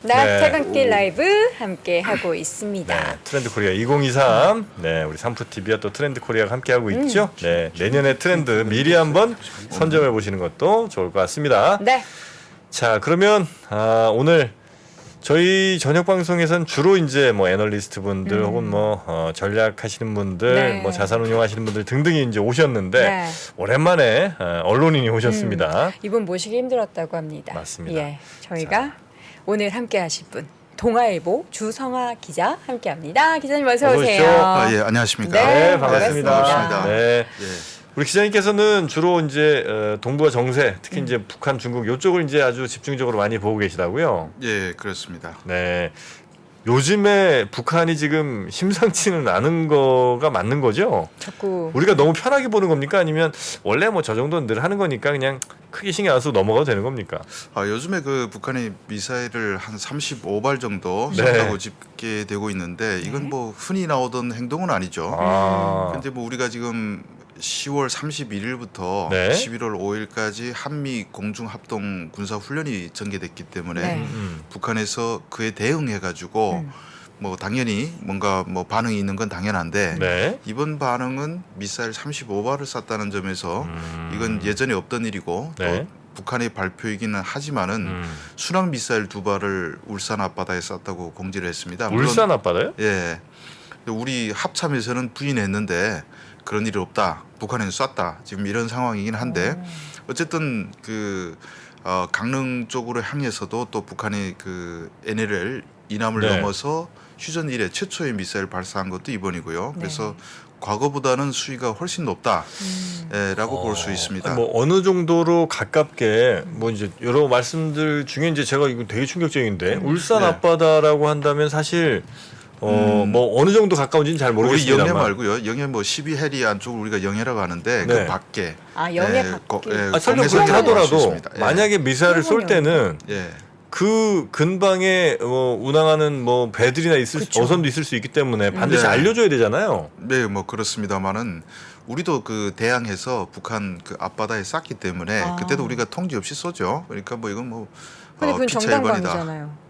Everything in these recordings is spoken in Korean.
네, 퇴근길 라이브 함께 하고 있습니다. 네, 트렌드 코리아 2023. 네, 우리 삼프TV와 또 트렌드 코리아가 함께 하고 있죠. 네, 내년의 트렌드 미리 한번 선점해 보시는 것도 좋을 것 같습니다. 네. 자, 그러면 오늘 저희 저녁 방송에서는 주로 이제 뭐 애널리스트 분들 혹은 뭐 전략 하시는 분들, 네. 뭐 자산 운용하시는 분들 등등이 이제 오셨는데 네. 오랜만에 언론인이 오셨습니다. 이분 모시기 힘들었다고 합니다. 맞습니다. 예, 저희가 오늘 함께 하실 분 동아일보 주성아 기자 함께 합니다. 기자님 어서 어서 오세요. 오십시오. 예, 안녕하십니까. 네, 반갑습니다. 반갑습니다. 네. 예. 우리 기자님께서는 주로 이제 동북아 정세, 특히 이제 북한, 중국 이쪽을 이제 아주 집중적으로 많이 보고 계시다고요. 예, 그렇습니다. 네. 요즘에 북한이 지금 심상치는 않은 거가 맞는 거죠? 자꾸 우리가 너무 편하게 보는 겁니까? 아니면 원래 뭐 저 정도는 늘 하는 거니까 그냥 크게 신경 안 쓰고 넘어가도 되는 겁니까? 요즘에 그 북한이 미사일을 한 35발 정도 네. 쏜다고 집계되고 있는데 이건 뭐 흔히 나오던 행동은 아니죠. 아, 근데 뭐 우리가 지금 10월 31일부터 네. 11월 5일까지 한미 공중 합동 군사 훈련이 전개됐기 때문에 네. 북한에서 그에 대응해 가지고 뭐 당연히 뭔가 뭐 반응이 있는 건 당연한데 네. 이번 반응은 미사일 35발을 쐈다는 점에서 이건 예전에 없던 일이고 네. 또 북한의 발표이기는 하지만은 순항 미사일 2발을 울산 앞바다에 쐈다고 공지를 했습니다. 물론 울산 앞바다요? 예. 우리 합참에서는 부인했는데 그런 일이 없다. 북한에는 쐈다. 지금 이런 상황이긴 한데 어쨌든 그 강릉 쪽으로 향해서도 또 북한이 그 NLL 이남을 네. 넘어서 휴전 이래 최초의 미사일 발사한 것도 이번이고요. 네. 그래서 과거보다는 수위가 훨씬 높다라고 볼 수 있습니다. 뭐 어느 정도로 가깝게 뭐 이제 여러 말씀들 중에 이제 제가 이거 되게 충격적인데 울산 네. 앞바다라고 한다면 사실 뭐 어느 정도 가까운지는 잘 우리 모르겠습니다만 영해 말고요. 영해 뭐 12해리 안쪽을 우리가 영해라고 하는데 네. 그 밖에 영해 밖에. 설령 공해상이라고 그렇게 볼수 하더라도 있습니다. 예. 만약에 미사일을 쏠 그러면요. 때는 예. 그 근방에 운항하는 뭐 배들이나 그쵸. 어선도 있을 수 있기 때문에 반드시 네. 알려줘야 되잖아요. 네, 뭐 그렇습니다만은 우리도 그 대항해서 북한 그 앞바다에 쌌기 때문에 그때도 우리가 통제 없이 쏘죠. 그러니까 뭐 이건 뭐 근데 그건 피차 정당방위잖아요.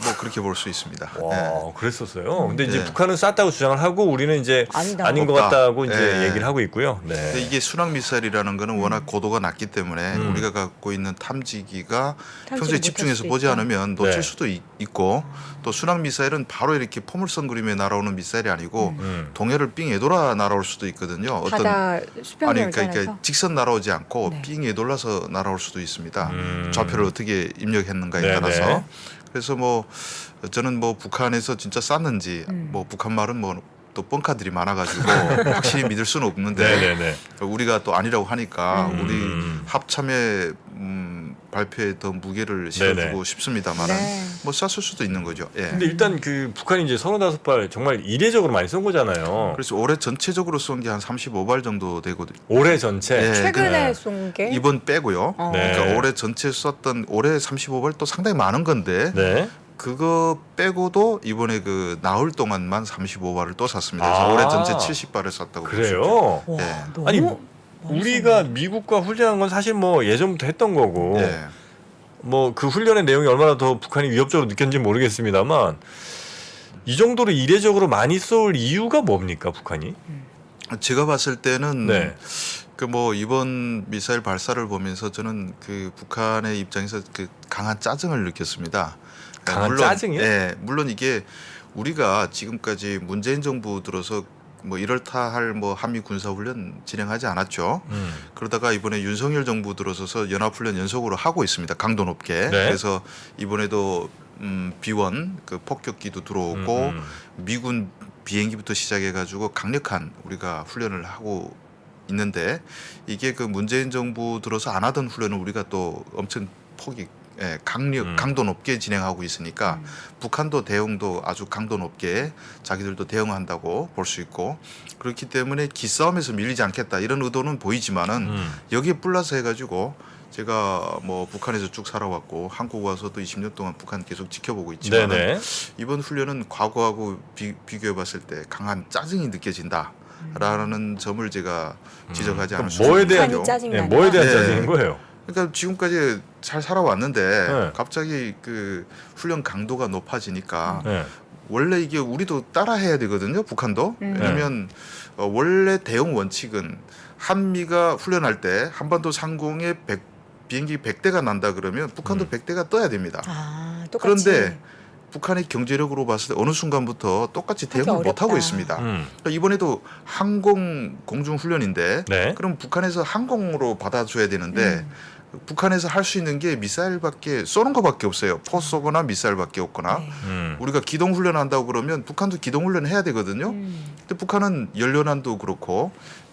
뭐 그렇게 볼 수 있습니다. 와, 예. 그랬었어요. 근데 이제 네. 북한은 쐈다고 주장을 하고 우리는 이제 아니다. 아닌 것 없다. 같다고 이제 네. 얘기를 하고 있고요. 네. 근데 이게 순항 미사일이라는 거는 워낙 고도가 낮기 때문에 우리가 갖고 있는 탐지기가 평소에 못할 집중해서 수도 보지 있다. 않으면 놓칠 네. 수도 있고 또 순항 미사일은 바로 이렇게 포물선 그림에 날아오는 미사일이 아니고 동해를 삥 에돌아 날아올 수도 있거든요. 바다 수평 아니 열전에서 그러니까 직선 날아오지 않고 네. 삥 에돌라서 날아올 수도 있습니다. 좌표를 어떻게 입력했는가에 네네. 따라서. 그래서 뭐 저는 뭐 북한에서 진짜 쐈는지 뭐 북한 말은 뭐 또 뻥카들이 많아가지고 확실히 믿을 수는 없는데 네네네. 우리가 또 아니라고 하니까 우리 합참의 발표에 더 무게를 실어주고 네네. 싶습니다만은 네. 뭐 쐈을 수도 있는 거죠. 예. 근데 일단 그 북한이 이제 35발 정말 이례적으로 많이 쏜 거잖아요. 그래서 올해 전체적으로 쏜 게 한 35발 정도 되거든요. 올해 전체. 예. 최근에 네. 쏜 게 이번 빼고요. 네. 그러니까 올해 전체 쐈던 올해 35발 또 상당히 많은 건데 네. 그거 빼고도 이번에 그 나흘 동안만 35발을 또 쐈습니다. 그래서 아. 올해 전체 70발을 쐈다고 그래요. 와, 예. 너무 아니 많이 우리가 쏜네. 미국과 훈련한 건 사실 뭐 예전부터 했던 거고 예. 뭐 그 훈련의 내용이 얼마나 더 북한이 위협적으로 느꼈는지 모르겠습니다만 이 정도로 이례적으로 많이 쏠 이유가 뭡니까 북한이? 제가 봤을 때는 네. 그 뭐 이번 미사일 발사를 보면서 저는 그 북한의 입장에서 그 강한 짜증을 느꼈습니다. 강한 짜증이요? 예, 물론 이게 우리가 지금까지 문재인 정부 들어서 뭐 이럴타 할 뭐 한미 군사 훈련 진행하지 않았죠. 그러다가 이번에 윤석열 정부 들어서서 연합훈련 연속으로 하고 있습니다. 강도 높게. 네. 그래서 이번에도 B1 그 폭격기도 들어오고 미군 비행기부터 시작해가지고 강력한 우리가 훈련을 하고 있는데 이게 그 문재인 정부 들어서 안 하던 훈련을 우리가 또 엄청 폭이 강도 높게 진행하고 있으니까 북한도 대응도 아주 강도 높게 자기들도 대응한다고 볼 수 있고 그렇기 때문에 기싸움에서 밀리지 않겠다 이런 의도는 보이지만은 여기에 플러스 해가지고 제가 뭐 북한에서 쭉 살아왔고 한국 와서도 20년 동안 북한 계속 지켜보고 있지만 네네. 이번 훈련은 과거하고 비교해 봤을 때 강한 짜증이 느껴진다라는 점을 제가 지적하지 않을 수 뭐에 대한 북한이 짜증나냐? 뭐에 대한 네. 짜증인 거예요? 그러니까 지금까지 잘 살아왔는데 네. 갑자기 그 훈련 강도가 높아지니까 네. 원래 이게 우리도 따라해야 되거든요. 북한도. 왜냐하면 원래 대응 원칙은 한미가 훈련할 때 한반도 상공에 비행기 100대가 난다 그러면 북한도 100대가 떠야 됩니다. 아, 똑같이. 그런데 북한의 경제력으로 봤을 때 어느 순간부터 똑같이 대응을 어렵다. 못 하고 있습니다. 그러니까 이번에도 항공 공중 훈련인데 네. 그럼 북한에서 항공으로 받아줘야 되는데 북한에서 할 수 있는 게 미사일밖에 쏘는 것밖에 없어요. 포 쏘거나 미사일밖에 없거나. 네. 우리가 기동 훈련한다고 그러면 북한도 기동 훈련 해야 되거든요. 근데 북한은 연료난도 그렇고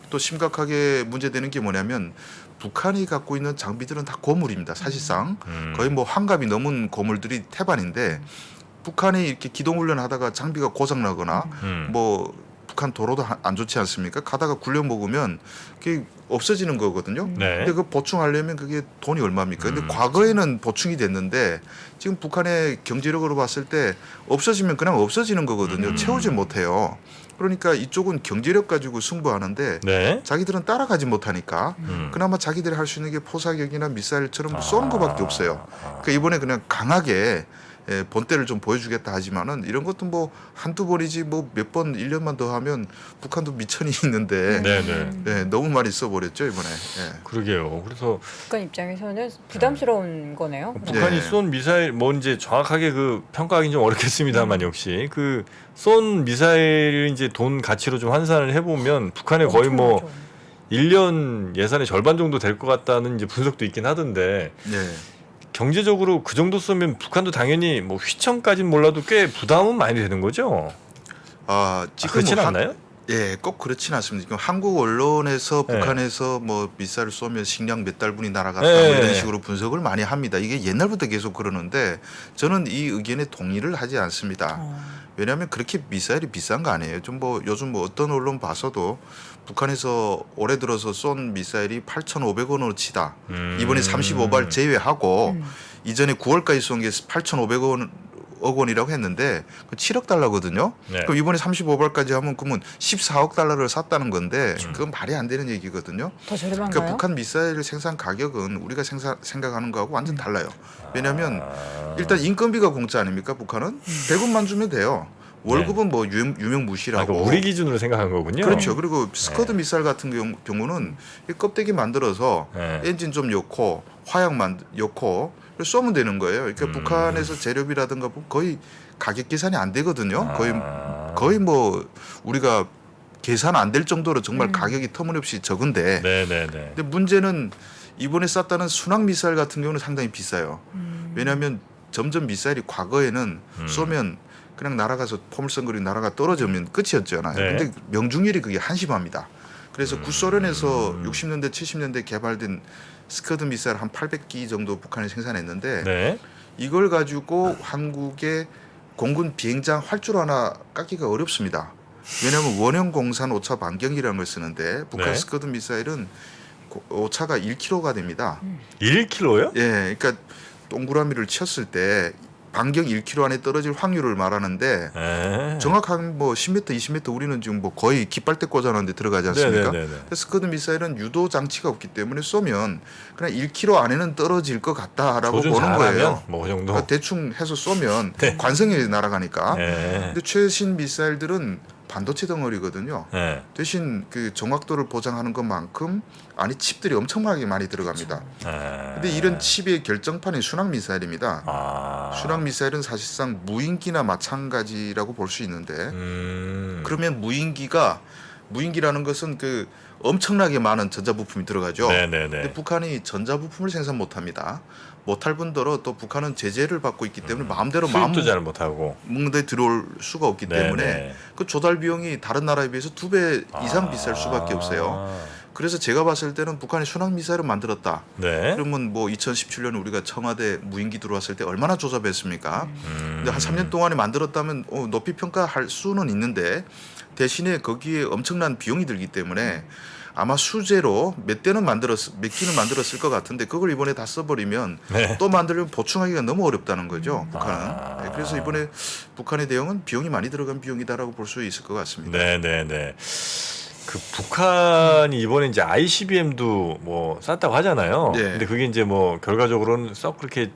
또 심각하게 문제되는 게 뭐냐면 북한이 갖고 있는 장비들은 다 고물입니다. 사실상 거의 뭐 환갑이 넘은 고물들이 태반인데 북한이 이렇게 기동 훈련하다가 장비가 고장 나거나 뭐 북한 도로도 안 좋지 않습니까? 가다가 굴려 먹으면 그게 없어지는 거거든요. 네. 근데 그 보충하려면 그게 돈이 얼마입니까? 근데 과거에는 보충이 됐는데 지금 북한의 경제력으로 봤을 때 없어지면 그냥 없어지는 거거든요. 채우지 못해요. 그러니까 이쪽은 경제력 가지고 승부하는데 네. 자기들은 따라가지 못하니까 그나마 자기들이 할 수 있는 게 포사격이나 미사일처럼 쏘는 것밖에 없어요. 그러니까 이번에 그냥 강하게 본때를 좀 보여주겠다 하지만은 이런 것도 뭐 한두 번이지 뭐 몇 번 1년만 더 하면 북한도 미천이 있는데 네네. 네, 너무 많이 써버렸죠 이번에. 예. 그러게요. 그래서 북한 입장에서는 부담스러운 거네요. 북한이 네. 쏜 미사일 뭐 이제 정확하게 그 평가하기는 좀 어렵겠습니다만 역시 그 쏜 미사일 이제 돈 가치로 좀 환산을 해보면 북한의 거의 뭐 엄청나죠. 1년 예산의 절반 정도 될 것 같다는 이제 분석도 있긴 하던데 네. 경제적으로 그 정도 쏘면 북한도 당연히 뭐 휘청까지는 몰라도 꽤 부담은 많이 되는 거죠. 지금 그렇진 뭐 않나요? 예, 꼭 그렇지는 않습니다. 지금 한국 언론에서 네. 북한에서 뭐 미사일을 쏘면 식량 몇 달분이 날아갔다 네. 뭐 이런 식으로 분석을 많이 합니다. 이게 옛날부터 계속 그러는데 저는 이 의견에 동의를 하지 않습니다. 왜냐하면 그렇게 미사일이 비싼 거 아니에요. 좀 뭐 요즘 뭐 어떤 언론 봐서도 북한에서 올해 들어서 쏜 미사일이 8,500원으로 치다. 이번에 35발 제외하고 이전에 9월까지 쏜 게 8,500억 원이라고 했는데 그 7억 달러거든요. 네. 그럼 이번에 35발까지 하면 그러면 14억 달러를 샀다는 건데 그건 말이 안 되는 얘기거든요. 더 저렴한가요? 그러니까 북한 미사일 생산 가격은 우리가 생각하는 거하고 완전 달라요. 왜냐하면 일단 인건비가 공짜 아닙니까? 북한은 100원만 주면 돼요. 월급은 뭐 유명무실하고. 그러니까 우리 기준으로 생각한 거군요. 그렇죠. 그리고 스커드 미사일 같은 경우는 이 껍데기 만들어서 네. 엔진 좀 넣고 화약 넣고 쏘면 되는 거예요. 그러니까 북한에서 재료비라든가 거의 가격 계산이 안 되거든요. 거의 뭐 우리가 계산 안 될 정도로 정말 가격이 터무니없이 적은데. 네네네. 근데 문제는 이번에 쐈다는 순항 미사일 같은 경우는 상당히 비싸요. 왜냐하면 점점 미사일이 과거에는 쏘면 그냥 날아가서 포물선거리 날아가 떨어지면 끝이었잖아요. 네. 근데 명중률이 그게 한심합니다. 그래서 구소련에서 60년대 70년대 개발된 스커드 미사일 한 800기 정도 북한이 생산했는데 네. 이걸 가지고 한국의 공군 비행장 활주로 하나 깎기가 어렵습니다. 왜냐하면 원형 공산 오차 반경이라는 걸 쓰는데 북한 네. 스커드 미사일은 오차가 1km가 됩니다. 1kg요? 예, 그러니까 동그라미를 쳤을 때 반경 1km 안에 떨어질 확률을 말하는데 네. 정확한 뭐 10m, 20m 우리는 지금 뭐 거의 깃발대 꽂아놓은 데 들어가지 않습니까? 네네네네. 스커드 미사일은 유도 장치가 없기 때문에 쏘면 그냥 1km 안에는 떨어질 것 같다라고 조준 보는 잘하면 거예요. 뭐 그 정도. 그러니까 대충 해서 쏘면 네. 관성이 날아가니까. 네. 근데 최신 미사일들은 반도체 덩어리거든요. 네. 대신 그 정확도를 보장하는 것만큼 안에 칩들이 엄청나게 많이 들어갑니다. 네. 근데 이런 칩의 결정판이 순항 미사일입니다. 순항 미사일은 사실상 무인기나 마찬가지라고 볼 수 있는데 그러면 무인기라는 것은 그 엄청나게 많은 전자부품이 들어가죠. 네네네. 근데 북한이 전자부품을 생산 못합니다. 못할 뿐더러 또 북한은 제재를 받고 있기 때문에 마음대로 수입도 잘 못하고. 데 들어올 수가 없기 때문에 네네. 그 조달 비용이 다른 나라에 비해서 2배 이상 비쌀 수밖에 없어요. 그래서 제가 봤을 때는 북한이 순항 미사일을 만들었다. 네. 그러면 뭐 2017년에 우리가 청와대 무인기 들어왔을 때 얼마나 조잡했습니까? 근데 한 3년 동안에 만들었다면 높이 평가할 수는 있는데 대신에 거기에 엄청난 비용이 들기 때문에 아마 수제로 몇 기는 만들었을 것 같은데 그걸 이번에 다 써버리면 네. 또 만들려면 보충하기가 너무 어렵다는 거죠. 북한은. 네, 그래서 이번에 북한의 대응은 비용이 많이 들어간 비용이다라고 볼 수 있을 것 같습니다. 네네네. 그 북한이 이번에 이제 ICBM도 뭐 쐈다고 하잖아요. 네. 근데 그게 이제 뭐 결과적으로는 썩 그렇게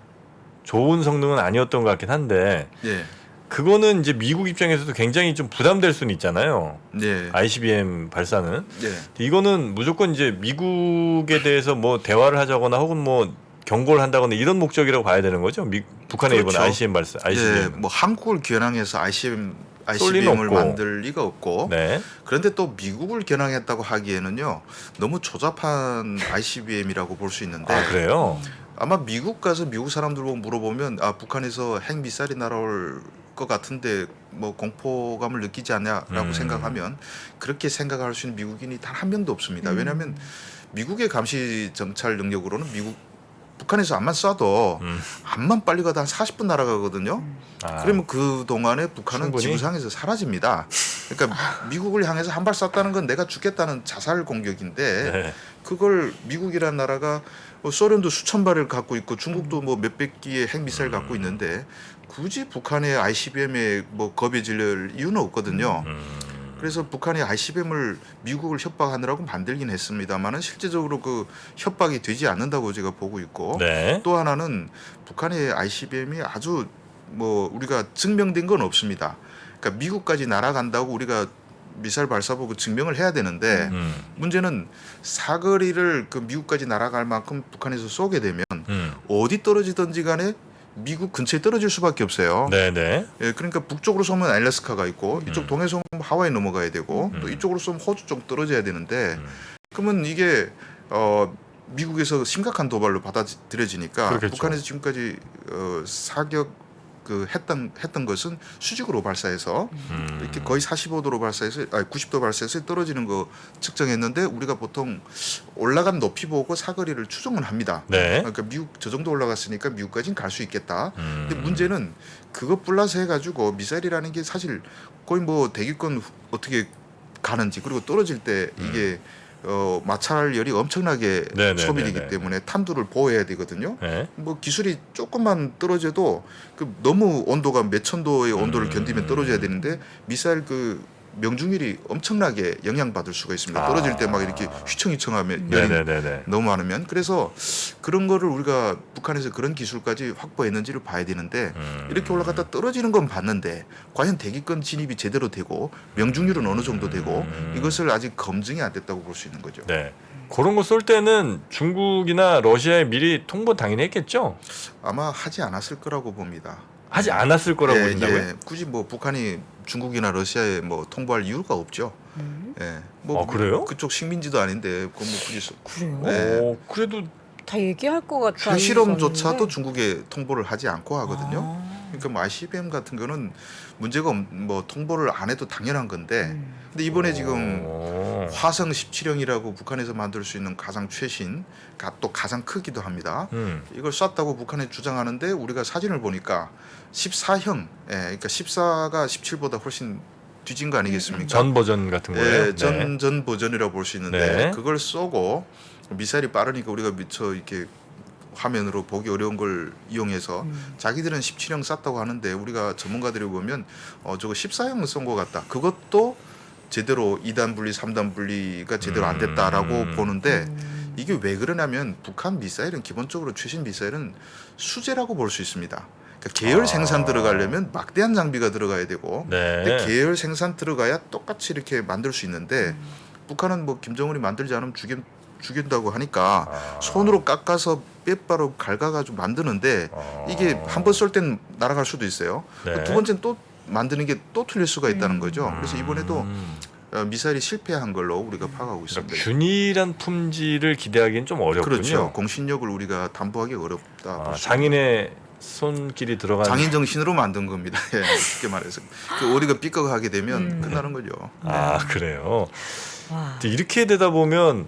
좋은 성능은 아니었던 것 같긴 한데 예. 그거는 이제 미국 입장에서도 굉장히 좀 부담될 수는 있잖아요. 네. ICBM 발사는. 네. 이거는 무조건 이제 미국에 대해서 뭐 대화를 하자거나 혹은 뭐 경고를 한다거나 이런 목적이라고 봐야 되는 거죠. 북한의 그렇죠. 이번 ICBM 발사. ICBM. 예, 뭐 한국을 겨냥해서 쏠 ICBM을 리는 없고. 만들 리가 없고 네. 그런데 또 미국을 겨냥했다고 하기에는요 너무 조잡한 ICBM이라고 볼 수 있는데 아 그래요? 아마 미국 가서 미국 사람들 보고 물어보면 아 북한에서 핵 미사일이 날아올 것 같은데 뭐 공포감을 느끼지 않냐라고 생각하면 그렇게 생각할 수 있는 미국인이 단 한 명도 없습니다. 왜냐하면 미국의 감시 정찰 능력으로는 북한에서 암만 쏴도 암만 빨리 가도 한 40분 날아가거든요. 아, 그러면 그 동안에 북한은 충분히? 지구상에서 사라집니다. 그러니까 미국을 향해서 한 발 쐈다는 건 내가 죽겠다는 자살 공격인데 네. 그걸 미국이라는 나라가 소련도 수천 발을 갖고 있고 중국도 뭐 몇백 기의 핵 미사일 갖고 있는데 굳이 북한의 ICBM에 뭐 겁에 질릴 이유는 없거든요. 그래서 북한이 ICBM을 미국을 협박하느라고 만들긴 했습니다만은 실제적으로 그 협박이 되지 않는다고 제가 보고 있고 네. 또 하나는 북한의 ICBM이 아주 뭐 우리가 증명된 건 없습니다. 그러니까 미국까지 날아간다고 우리가 미사일 발사보고 증명을 해야 되는데 문제는 사거리를 그 미국까지 날아갈 만큼 북한에서 쏘게 되면 어디 떨어지든지 간에 미국 근처에 떨어질 수밖에 없어요. 네네. 예, 그러니까 북쪽으로 쏘면 알래스카가 있고 이쪽 동해서 쏘면 하와이 넘어가야 되고 또 이쪽으로 쏘면 호주 쪽 떨어져야 되는데 그러면 이게 미국에서 심각한 도발로 받아들여지니까 그렇겠죠. 북한에서 지금까지 사격 했던 것은 수직으로 발사해서 이렇게 거의 45도로 발사해서 90도 발사해서 떨어지는 거 측정했는데 우리가 보통 올라간 높이 보고 사거리를 추정을 합니다. 네. 그러니까 미국 저 정도 올라갔으니까 미국까지는 갈 수 있겠다. 근데 문제는 그거 플러스 해가지고 미사일이라는 게 사실 거의 뭐 대기권 어떻게 가는지 그리고 떨어질 때 이게 마찰열이 엄청나게 네네네네. 소비되기 때문에 탄두를 보호해야 되거든요. 네. 뭐 기술이 조금만 떨어져도 그 너무 온도가 몇천 도의 온도를 견디면 떨어져야 되는데 미사일 그 명중률이 엄청나게 영향받을 수가 있습니다. 떨어질 때 막 이렇게 휘청휘청하면 열이 네네네네. 너무 많으면 그래서 그런 거를 우리가 북한에서 그런 기술까지 확보했는지를 봐야 되는데 이렇게 올라갔다 떨어지는 건 봤는데 과연 대기권 진입이 제대로 되고 명중률은 어느 정도 되고 이것을 아직 검증이 안 됐다고 볼 수 있는 거죠. 네. 그런 거 쏠 때는 중국이나 러시아에 미리 통보 당연히 했겠죠? 아마 하지 않았을 거라고 봅니다. 하지 않았을 거라고 보신다고요? 예. 굳이 뭐 북한이 중국이나 러시아에 뭐 통보할 이유가 없죠. 예. 뭐 그래요? 그쪽 식민지도 아닌데 그건 뭐 굳이 그래요? 네. 그래도 다 얘기할 것 같아. 핵실험조차도 중국에 통보를 하지 않고 하거든요. 아. 그러니까 뭐 ICBM 같은 거는 문제가 뭐 통보를 안 해도 당연한 건데 근데 이번에 지금 화성 17형이라고 북한에서 만들 수 있는 가장 최신 또 가장 크기도 합니다. 이걸 쐈다고 북한에 주장하는데 우리가 사진을 보니까 14형, 그러니까 14가 17보다 훨씬 뒤진 거 아니겠습니까? 전 버전 같은 거예요? 예, 전 버전이라고 볼 수 있는데 네. 그걸 쏘고 미사일이 빠르니까 우리가 미처 이렇게 화면으로 보기 어려운 걸 이용해서 자기들은 17형 쐈다고 하는데 우리가 전문가들이 보면 저거 14형 쏜 것 같다. 그것도 제대로 2단 분리, 3단 분리가 제대로 안 됐다라고 보는데 이게 왜 그러냐면 북한 미사일은 기본적으로 최신 미사일은 수제라고 볼 수 있습니다. 그러니까 계열 생산 들어가려면 막대한 장비가 들어가야 되고 네. 근데 계열 생산 들어가야 똑같이 이렇게 만들 수 있는데 북한은 뭐 김정은이 만들지 않으면 죽인다고 하니까 손으로 깎아서 빼바로 갉아가지고 만드는데 이게 한 번 쏠 땐 날아갈 수도 있어요. 네. 두 번째는 또 만드는 게 또 틀릴 수가 있다는 거죠. 그래서 이번에도 미사일이 실패한 걸로 우리가 파악하고 있습니다. 그러니까 균일한 품질을 기대하기는 좀 어렵군요. 그렇죠. 공신력을 우리가 담보하기 어렵다. 볼 수 장인의 손길이 들어간 장인 정신으로 만든 겁니다. 예, 쉽게 말해서 그 우리가 삐걱하게 되면 끝나는 거죠. 그래요. 와. 근데 이렇게 되다 보면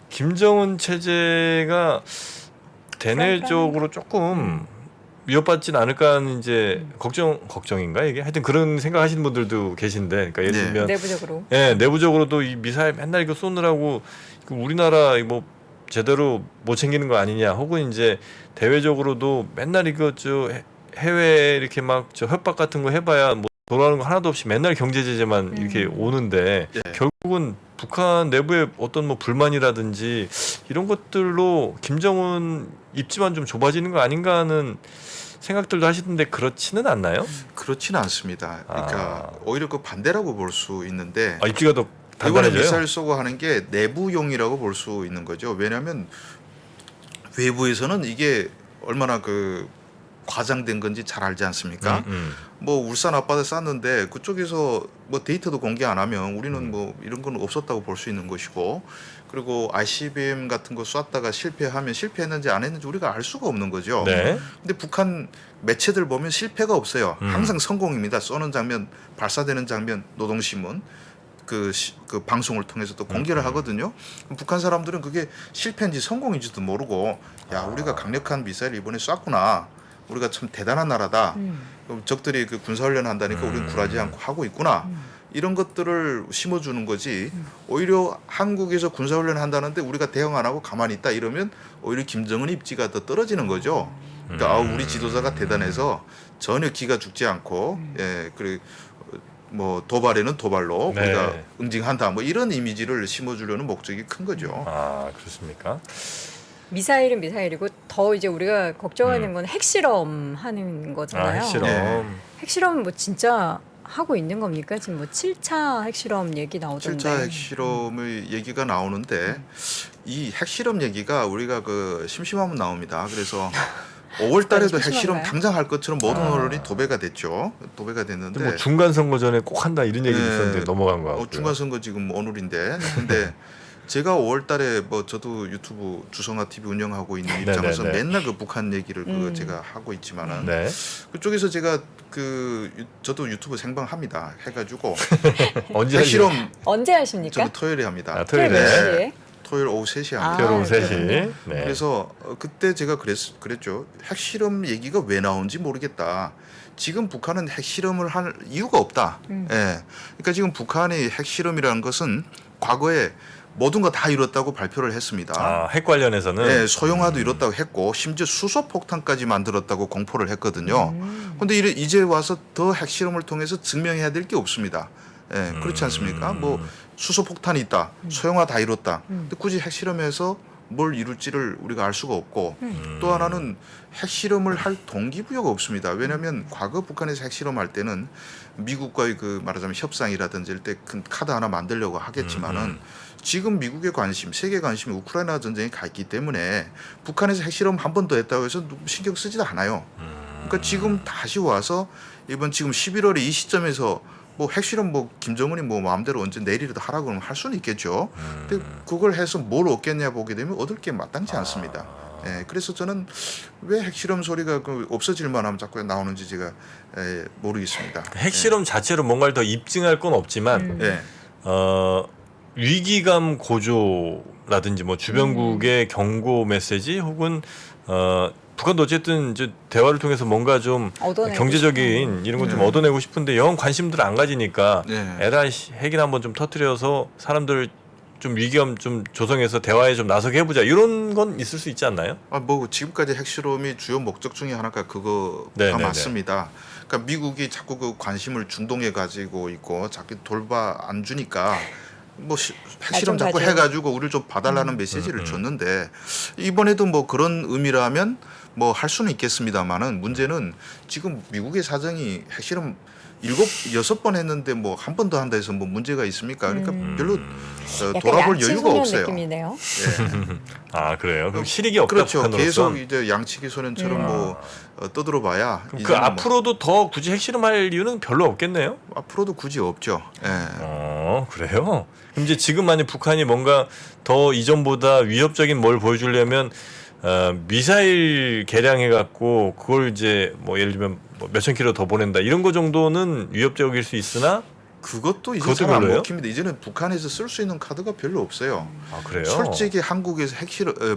김정은 체제가 대내적으로 조금 위협받진 않을까 하는 이제 걱정인가 이게 하여튼 그런 생각하시는 분들도 계신데 그러니까 예를 네. 들면 내부적으로. 예, 내부적으로도 이 미사일 맨날 이거 쏘느라고 우리나라 뭐 제대로 못 챙기는 거 아니냐 혹은 이제 대외적으로도 맨날 이거 해외 이렇게 막 협박 같은 거 해봐야 뭐 돌아오는 거 하나도 없이 맨날 경제 제재만 이렇게 오는데 예. 결국은 북한 내부의 어떤 뭐 불만이라든지 이런 것들로 김정은 입지만 좀 좁아지는 거 아닌가 하는 생각들도 하시던데 그렇지는 않나요? 그렇지는 않습니다. 그러니까 오히려 그 반대라고 볼 수 있는데 아, 입지가 더 이번에 단단해져요? 미사일 쏘고 하는 게 내부용이라고 볼 수 있는 거죠. 왜냐하면 외부에서는 이게 얼마나 그 과장된 건지 잘 알지 않습니까? 뭐 울산 앞바다 쐈는데 그쪽에서 뭐 데이터도 공개 안 하면 우리는 뭐 이런 건 없었다고 볼 수 있는 것이고, 그리고 ICBM 같은 거 쐈다가 실패하면 실패했는지 안 했는지 우리가 알 수가 없는 거죠. 네. 근데 북한 매체들 보면 실패가 없어요. 항상 성공입니다. 쏘는 장면, 발사되는 장면, 노동신문 그 방송을 통해서 또 공개를 하거든요. 북한 사람들은 그게 실패인지 성공인지도 모르고, 야, 우리가 강력한 미사일 이번에 쐈구나. 우리가 참 대단한 나라다. 그럼 적들이 그 군사훈련 한다니까 우리는 굴하지 않고 하고 있구나. 이런 것들을 심어주는 거지. 오히려 한국에서 군사훈련 한다는데 우리가 대응 안 하고 가만히 있다 이러면 오히려 김정은 입지가 더 떨어지는 거죠. 그러니까 아, 우리 지도자가 대단해서 전혀 기가 죽지 않고, 예, 그리고 뭐 도발에는 도발로 네. 우리가 응징한다. 뭐 이런 이미지를 심어주려는 목적이 큰 거죠. 아, 그렇습니까? 미사일은 미사일이고 더 이제 우리가 걱정하는 건 핵실험 하는 아, 거잖아요. 핵실험. 네. 핵실험은 뭐 진짜 하고 있는 겁니까? 지금 뭐 7차 핵실험 얘기 나오던데. 7차 핵실험의 얘기가 나오는데 이 핵실험 얘기가 우리가 그 심심하면 나옵니다. 그래서 5월 달에도 핵실험 심심한가요? 당장 할 것처럼 모든 아. 언론이 도배가 됐죠. 도배가 됐는데 뭐 중간 선거 전에 꼭 한다 이런 얘기도 네. 있었는데 넘어간 거 같고요. 중간 선거 지금 오늘인데 근데 제가 5월 달에 뭐 저도 유튜브 주성아 TV 운영하고 있는 입장에서 네네네. 맨날 그 북한 얘기를 그 제가 하고 있지만은 네. 그쪽에서 제가 저도 유튜브 생방합니다. 해가지고 언제 핵실험 언제 하십니까? 저는 토요일에 합니다. 아, 토요일에. 몇 네. 시에? 토요일 오후 3시에 합니다. 토요일 오후 아, 3시. 그렇군요. 네. 그래서 그때 제가 그랬죠. 핵실험 얘기가 왜 나온지 모르겠다. 지금 북한은 핵실험을 할 이유가 없다. 예. 그러니까 지금 북한의 핵실험이라는 것은 과거에 모든 거 다 이뤘다고 발표를 했습니다. 아, 핵 관련해서는 네, 소형화도 이뤘다고 했고 심지어 수소 폭탄까지 만들었다고 공포를 했거든요. 그런데 이제 와서 더 핵실험을 통해서 증명해야 될 게 없습니다. 예, 그렇지 않습니까? 뭐 수소 폭탄이 있다, 소형화 다 이뤘다. 근데 굳이 핵실험해서 뭘 이룰지를 우리가 알 수가 없고, 또 하나는 핵실험을 할 동기부여가 없습니다. 왜냐하면 과거 북한에서 핵실험할 때는 미국과의 그 말하자면 협상이라든지 이럴 때 큰 카드 하나 만들려고 하겠지만은 지금 미국의 관심, 세계 관심이 우크라이나 전쟁에 가 있기 때문에 북한에서 핵실험 한 번 더 했다고 해서 신경 쓰지도 않아요. 그러니까 지금 다시 와서 이번 지금 11월에 이 시점에서 뭐 핵실험 뭐 김정은이 뭐 마음대로 언제 내일이라도 하라고 그러면 할 수는 있겠죠. 근데 그걸 해서 뭘 얻겠냐 보게 되면 얻을 게 마땅치 않습니다. 예, 그래서 저는 왜 핵실험 소리가 그 없어질만 하면 자꾸 나오는지 제가 모르겠습니다. 핵실험 자체로 뭔가를 더 입증할 건 없지만 예. 위기감 고조라든지 뭐 주변국의 경고 메시지 혹은 북한도 어쨌든 이제 대화를 통해서 뭔가 좀 얻어내고 경제적인 이런 건 좀 네. 얻어내고 싶은데 영 관심들 안 가지니까 네. 에라이 핵이나 한번 좀 터뜨려서 사람들 좀 위기감 좀 조성해서 대화에 좀 나서게 해보자 이런 건 있을 수 있지 않나요? 아, 뭐 지금까지 핵실험이 주요 목적 중에 하나가 그거가 네네네. 맞습니다. 그러니까 미국이 자꾸 그 관심을 중동에 가지고 있고 자꾸 돌봐 안 주니까 뭐 핵실험 자꾸 가져. 해가지고 우리를 좀 봐달라는 메시지를 줬는데 이번에도 뭐 그런 의미라면 뭐 할 수는 있겠습니다만은 문제는 지금 미국의 사정이 핵실험 6번 했는데 뭐 한 번 더 한다 해서 뭐 문제가 있습니까? 그러니까 별로 약간 돌아볼 여유가 양치소년 없어요. 느낌이네요. 예. 아 그래요? 그럼 실익이 없다 그렇죠. 북한으로서. 계속 이제 양치기 소년처럼 뭐 떠들어봐야 그럼 그 이제는 뭐 앞으로도 더 굳이 핵실험할 이유는 별로 없겠네요. 앞으로도 굳이 없죠. 예. 그래요? 그럼 이제 지금 만약 북한이 뭔가 더 이전보다 위협적인 뭘 보여주려면 미사일 개량해갖고 그걸 이제 뭐 예를 들면 뭐 몇천 킬로 더 보낸다 이런 거 정도는 위협적일 수 있으나 그것도 이제 그것도 잘 안 별로예요? 먹힙니다. 이제는 북한에서 쓸 수 있는 카드가 별로 없어요. 아 그래요? 솔직히 한국에서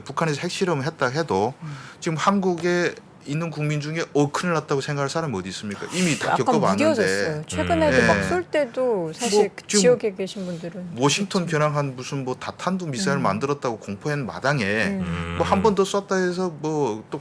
북한에서 핵실험을 했다 해도 지금 한국에 있는 국민 중에 큰일 났다고 생각할 사람이 어디 있습니까? 이미 다 약간 겪어봤는데 무뎌졌어요. 최근에도 네. 막 쏠 때도 사실 뭐 그 지금 지역에 계신 분들은 워싱턴 겨냥한 무슨 뭐 다탄두 미사일 만들었다고 공포한 마당에 뭐 한 음. 번 더 쐈다 해서 뭐 또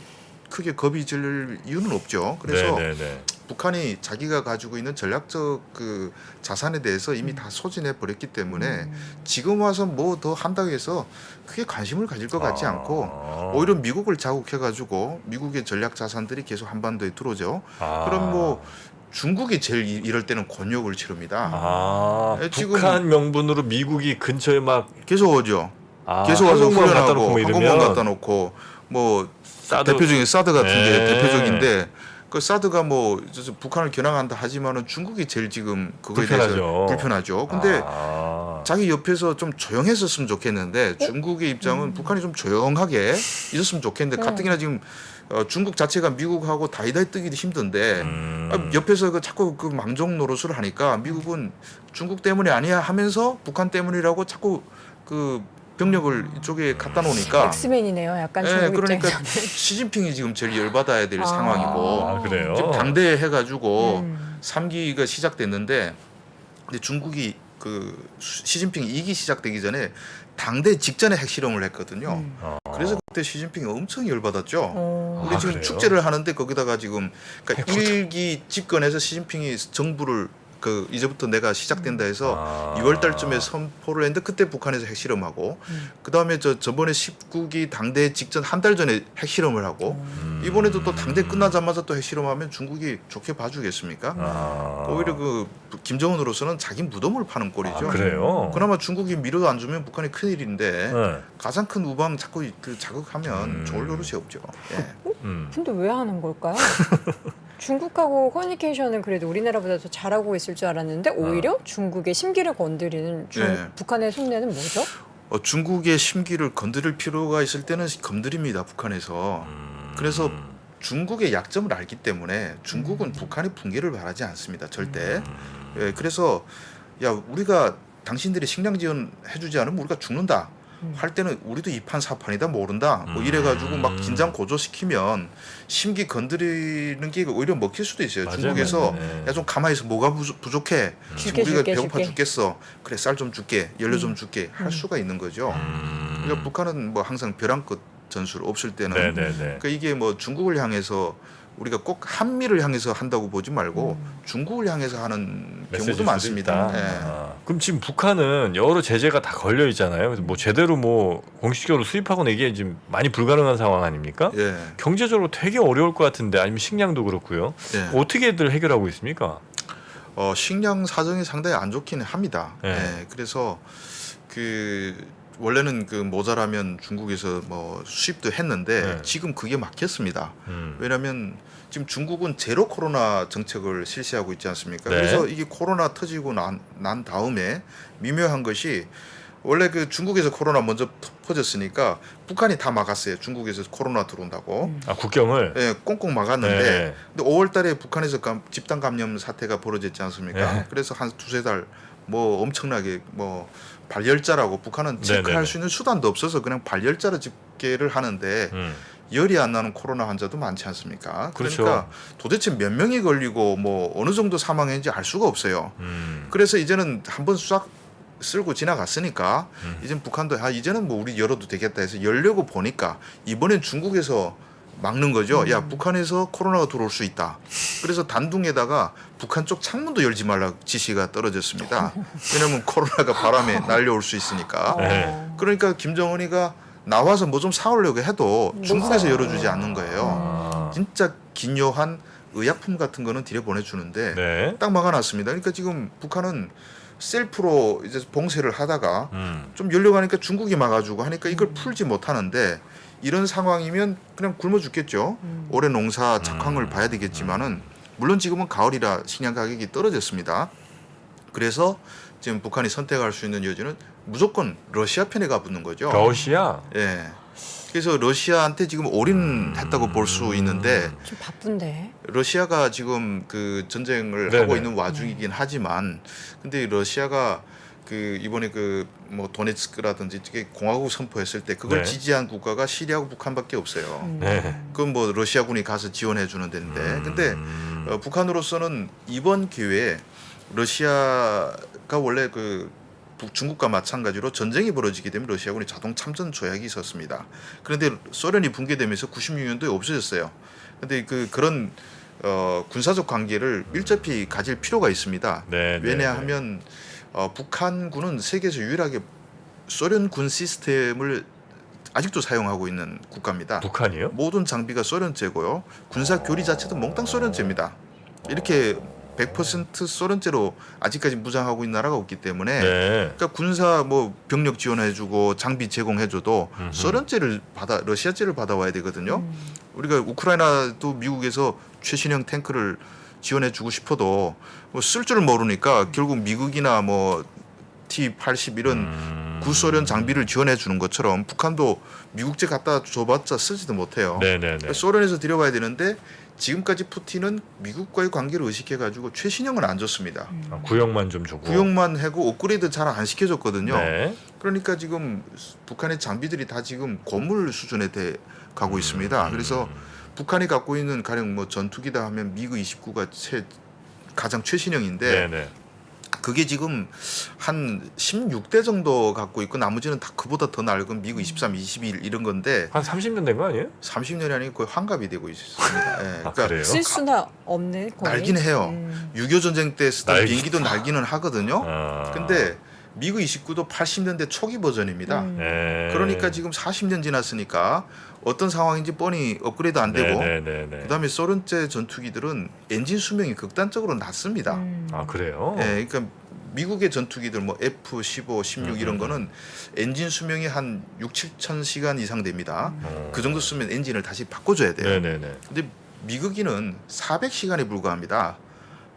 크게 겁이 질 이유는 없죠. 그래서 네네네. 북한이 자기가 가지고 있는 전략적 그 자산에 대해서 이미 다 소진해 버렸기 때문에 지금 와서 뭐 더 한다고 해서 크게 관심을 가질 것 같지 않고 오히려 미국을 자극해가지고 미국의 전략 자산들이 계속 한반도에 들어오죠. 그럼 뭐 중국이 제일 이럴 때는 곤욕을 치릅니다. 지금 북한 명분으로 미국이 근처에 막 계속 오죠. 아, 계속 와서 항공모함 갖다 놓고 훈련하고 뭐 항공모함 이러면 갖다 놓고 뭐 사드. 대표적인 사드 같은 게 네. 대표적인데 그 사드가 뭐 북한을 겨냥한다 하지만은 중국이 제일 지금 그거에 불편하죠. 대해서 불편하죠. 근데 아. 자기 옆에서 좀 조용했었으면 좋겠는데 중국의 입장은 북한이 좀 조용하게 있었으면 좋겠는데 가뜩이나 지금 중국 자체가 미국하고 다이다이 뜨기도 힘든데 옆에서 그 자꾸 그 망정 노릇을 하니까 미국은 중국 때문이 아니야 하면서 북한 때문이라고 자꾸 그 병력을 이쪽에 갖다 놓으니까 엑스맨이네요. 약간 예, 중국 그러니까 입장에서는. 시진핑이 지금 제일 열받아야 될 상황이고 아, 그래요. 지금 당대 해가지고 음. 3기가 시작됐는데 근데 중국이 그 시진핑 2기 시작되기 전에 당대 직전에 핵실험을 했거든요. 그래서 그때 시진핑이 엄청 열받았죠. 우리 지금 그래요? 축제를 하는데 거기다가 지금 그러니까 1기 집권해서 시진핑이 정부를 그 이제부터 내가 시작된다 해서 2월 달쯤에 선포를 했는데 그때 북한에서 핵실험하고 그다음에 저번에 19기 당대 직전 한 달 전에 핵실험을 하고 이번에도 또 당대 끝나자마자 또 핵실험하면 중국이 좋게 봐주겠습니까? 오히려 그 김정은으로서는 자기 무덤을 파는 꼴이죠. 그래요. 그나마 중국이 밀어도 안 주면 북한이 큰일인데 네. 가장 큰 우방 자꾸 그 자극하면 좋을 노릇이 없죠. 예. 근데 왜 하는 걸까요? 중국하고 커뮤니케이션은 그래도 우리나라보다 더 잘하고 있을 줄 알았는데 오히려 중국의 심기를 건드리는 네. 북한의 속내는 뭐죠? 중국의 심기를 건드릴 필요가 있을 때는 건드립니다. 북한에서. 그래서 중국의 약점을 알기 때문에 중국은 북한의 붕괴를 바라지 않습니다. 절대. 예, 그래서 야 우리가 당신들이 식량 지원 해주지 않으면 우리가 죽는다. 할 때는 우리도 이판사판이다 모른다 뭐 이래가지고 막 긴장 고조시키면 심기 건드리는 게 오히려 먹힐 수도 있어요. 맞아요, 중국에서 맞아요. 야 좀 가만히 있어 뭐가 부족해 줄게, 우리가 줄게, 배고파 줄게. 죽겠어 그래 쌀 좀 줄게 연료 좀 줄게 할 수가 있는 거죠. 그러니까 북한은 뭐 항상 벼랑 끝 전술 없을 때는 네네네. 그러니까 이게 뭐 중국을 향해서 우리가 꼭 한미를 향해서 한다고 보지 말고 중국을 향해서 하는 경우도 메시지일 수도 많습니다. 있다. 예. 그럼 지금 북한은 여러 제재가 다 걸려 있잖아요. 그래서 뭐 제대로 뭐 공식적으로 수입하거나 이게 지금 많이 불가능한 상황 아닙니까? 예. 경제적으로 되게 어려울 것 같은데 아니면 식량도 그렇고요. 예. 어떻게들 해결하고 있습니까? 식량 사정이 상당히 안 좋긴 합니다. 네. 예, 그래서 그 원래는 그 모자라면 중국에서 뭐 수입도 했는데 네. 지금 그게 막혔습니다. 왜냐하면 지금 중국은 제로 코로나 정책을 실시하고 있지 않습니까? 네. 그래서 이게 코로나 터지고 난 다음에 미묘한 것이 원래 그 중국에서 코로나 먼저 퍼졌으니까 북한이 다 막았어요. 중국에서 코로나 들어온다고. 아 국경을. 예, 꽁꽁 막았는데 네. 근데 5월 달에 북한에서 집단 감염 사태가 벌어졌지 않습니까? 네. 그래서 한 두세 달 뭐 엄청나게 뭐 발열자라고 북한은 체크할 네네네. 수 있는 수단도 없어서 그냥 발열자로 집계를 하는데 음. 열이 안 나는 코로나 환자도 많지 않습니까? 그렇죠. 그러니까 도대체 몇 명이 걸리고 뭐 어느 정도 사망했는지 알 수가 없어요. 음. 그래서 이제는 한번 싹 쓸고 지나갔으니까 이제는 북한도 이제는 뭐 우리 열어도 되겠다 해서 열려고 보니까 이번엔 중국에서 막는 거죠. 야 북한에서 코로나가 들어올 수 있다. 그래서 단둥에다가 북한 쪽 창문도 열지 말라 지시가 떨어졌습니다. 왜냐하면 코로나가 바람에 날려올 수 있으니까. 네. 그러니까 김정은이가 나와서 뭐 좀 사오려고 해도 중국에서 열어주지 않는 거예요. 진짜 기묘한 의약품 같은 거는 들여 보내주는데 네. 딱 막아놨습니다. 그러니까 지금 북한은 셀프로 이제 봉쇄를 하다가 좀 열려가니까 중국이 막아주고 하니까 이걸 풀지 못하는데 이런 상황이면 그냥 굶어 죽겠죠. 올해 농사 작황을 봐야 되겠지만은 물론 지금은 가을이라 식량 가격이 떨어졌습니다. 그래서 지금 북한이 선택할 수 있는 여지는 무조건 러시아 편에 가붙는 거죠. 러시아. 예. 그래서 러시아한테 지금 올인했다고 볼 수 있는데 좀 바쁜데. 러시아가 지금 그 전쟁을 네네. 하고 있는 와중이긴 하지만 근데 러시아가 그 이번에 그 뭐 도네츠크라든지 이게 공화국 선포했을 때 그걸 네. 지지한 국가가 시리아하고 북한밖에 없어요. 네. 그건 뭐 러시아군이 가서 지원해 주는 데인데 근데 북한으로서는 이번 기회에 러시아가 원래 그 중국과 마찬가지로 전쟁이 벌어지게 되면 러시아군이 자동 참전 조약이 있었습니다. 그런데 소련이 붕괴되면서 96년도에 없어졌어요. 근데 그런 군사적 관계를 밀접히 가질 필요가 있습니다. 네, 네, 왜냐하면 북한군은 세계에서 유일하게 소련군 시스템을 아직도 사용하고 있는 국가입니다. 북한이요? 모든 장비가 소련제고요. 군사 교리 자체도 몽땅 소련제입니다. 이렇게 100% 소련제로 아직까지 무장하고 있는 나라가 없기 때문에 네. 그러니까 군사 뭐 병력 지원해주고 장비 제공해줘도 소련제를 러시아제를 받아와야 되거든요. 우리가 우크라이나도 미국에서 최신형 탱크를 지원해주고 싶어도 뭐 쓸 줄 모르니까 결국 미국이나 뭐 T-80 이런 구소련 장비를 지원해 주는 것처럼 북한도 미국제 갖다 줘봤자 쓰지도 못해요. 네네네. 소련에서 들여와야 되는데 지금까지 푸틴은 미국과의 관계를 의식해가지고 최신형은 안 줬습니다. 구형만 좀 주고. 구형만 하고 업그레이드 잘 안 시켜줬거든요. 네. 그러니까 지금 북한의 장비들이 다 지금 고물 수준에 가고 있습니다. 그래서 북한이 갖고 있는 가령 뭐 전투기다 하면 미그 29가 가장 최신형인데 네네. 그게 지금 한 16대 정도 갖고 있고 나머지는 다 그보다 더 낡은 미그 23, 21 이런 건데 한 30년 된 거 아니에요? 30년이 아니고 거의 환갑이 되고 있습니다. 예, 아, 그래요? 쓸 수나 없네 거의. 날긴 해요. 6.25 전쟁 때 쓰던 날기- 비행기도 날기는 하거든요. 아. 근데 미그 29도 80년대 초기 버전입니다. 네. 그러니까 지금 40년 지났으니까 어떤 상황인지 뻔히 업그레이드 안 되고 네네네. 그다음에 소련제 전투기들은 엔진 수명이 극단적으로 낮습니다. 아 그래요? 예, 그러니까 미국의 전투기들 뭐 F-15, 16 이런 거는 엔진 수명이 한 6, 7천 시간 이상 됩니다. 그 정도 쓰면 엔진을 다시 바꿔줘야 돼요. 네네네. 근데 미국인은 400시간에 불과합니다.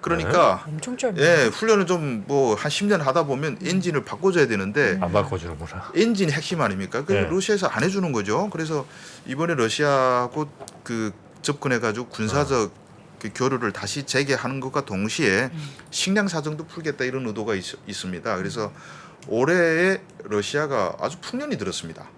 그러니까 엄청 짧네. 예, 훈련을 좀 뭐 한 10년 하다 보면 엔진을 바꿔줘야 되는데 안 바꿔주는구나. 엔진이 핵심 아닙니까? 그 네. 러시아에서 안 해주는 거죠. 그래서 이번에 러시아하고 그 접근해가지고 군사적 그 교류를 다시 재개하는 것과 동시에 식량 사정도 풀겠다 이런 의도가 있습니다. 그래서 올해에 러시아가 아주 풍년이 들었습니다.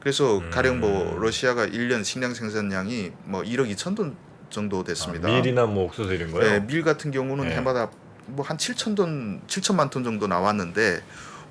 그래서 가령 뭐 러시아가 1년 식량 생산량이 뭐 1억 2천 톤 정도 됐습니다. 밀이나 뭐 옥수수 이런 거요? 네, 밀 같은 경우는 네. 해마다 뭐 한 7천만 톤 정도 나왔는데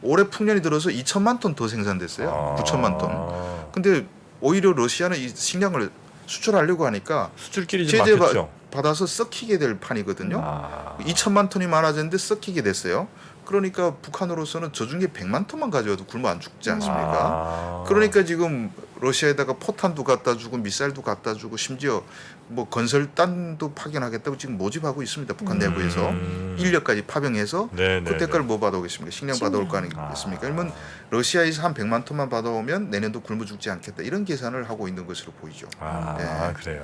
올해 풍년이 들어서 2천만 톤 더 생산됐어요. 9천만 톤. 근데 오히려 러시아는 이 식량을 수출하려고 하니까 수출길이 좀 제재 막혔죠. 받아서 썩히게 될 판이거든요. 아. 2천만 톤이 많아졌는데 썩히게 됐어요. 그러니까 북한으로서는 저중에 100만 톤만 가져와도 굶어 안 죽지 않습니까? 아. 그러니까 지금 러시아에다가 포탄도 갖다 주고 미사일도 갖다 주고 심지어 뭐 건설단도 파견하겠다고 지금 모집하고 있습니다. 북한 내부에서 인력까지 파병해서 네네. 그때까지 뭐 받아오겠습니까? 식량 받아올 거 아니겠습니까? 그러면 러시아에서 한 100만 톤만 받아오면 내년도 굶어 죽지 않겠다 이런 계산을 하고 있는 것으로 보이죠. 아 네. 그래요.